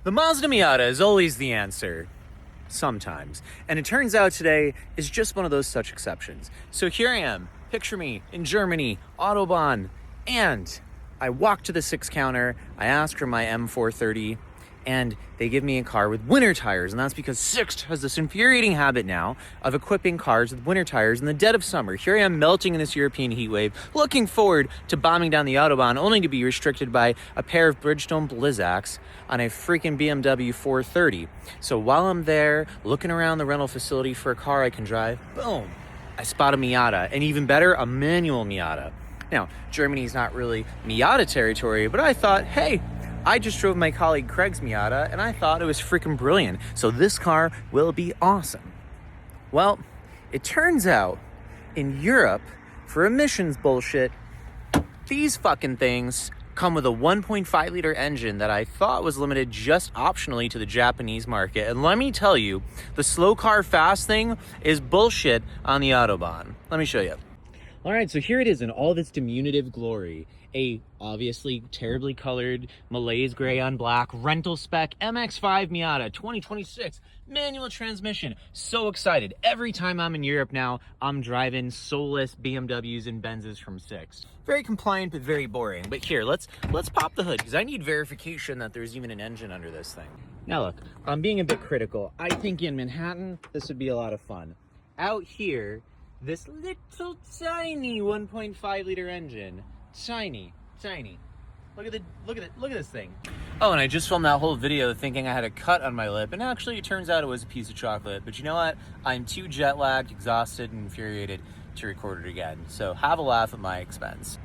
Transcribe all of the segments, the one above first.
The Mazda Miata is always the answer. Sometimes. And it turns out today is just one of those such exceptions. So here I am, picture me in Germany, Autobahn, and I walk to the 6 counter, I ask for my M430, and they give me a car with winter tires. And that's because Sixt has this infuriating habit now of equipping cars with winter tires in the dead of summer. Here I am melting in this European heat wave, looking forward to bombing down the Autobahn, only to be restricted by a pair of Bridgestone Blizzaks on a freaking BMW 430. So while I'm there, looking around the rental facility for a car I can drive, boom, I spot a Miata, and even better, a manual Miata. Now, Germany's not really Miata territory, but I thought, hey, I just drove my colleague Craig's Miata, and I thought it was freaking brilliant, so this car will be awesome. Well, it turns out, in Europe, for emissions bullshit, these fucking things come with a 1.5 liter engine that I thought was limited just optionally to the Japanese market. And let me tell you, the slow car fast thing is bullshit on the Autobahn. Let me show you. All right, so here it is in all of its diminutive glory. A obviously terribly colored Malaise gray on black rental spec MX-5 Miata 2026 manual transmission. So excited. Every time I'm in Europe now, I'm driving soulless BMWs and Benzes from Sixt. Very compliant, but very boring. But here, let's pop the hood, because I need verification that there's even an engine under this thing. Now look, I'm being a bit critical. I think in Manhattan, this would be a lot of fun. Out here, this little tiny 1.5 liter engine, tiny. Look at this thing. Oh, and I just filmed that whole video thinking I had a cut on my lip, and actually it turns out it was a piece of chocolate. But you know what? I'm too jet lagged, exhausted, and infuriated to record it again. So have a laugh at my expense.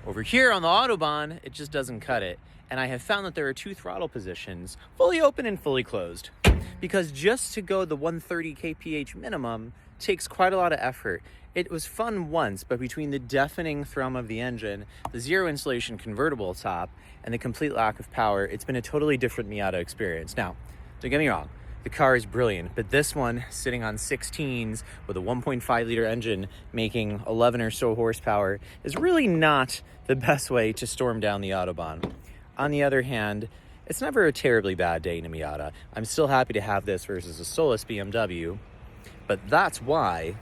Over here on the Autobahn, it just doesn't cut it. And I have found that there are 2 throttle positions, fully open and fully closed. Because just to go the 130 kph minimum takes quite a lot of effort. It was fun once, but between the deafening thrum of the engine, the zero insulation convertible top, and the complete lack of power, it's been a totally different Miata experience. Now, don't get me wrong, the car is brilliant, but this one, sitting on 16s with a 1.5 liter engine making 11 or so horsepower, is really not the best way to storm down the Autobahn. On the other hand, it's never a terribly bad day in a Miata. I'm still happy to have this versus a soulless BMW, but that's why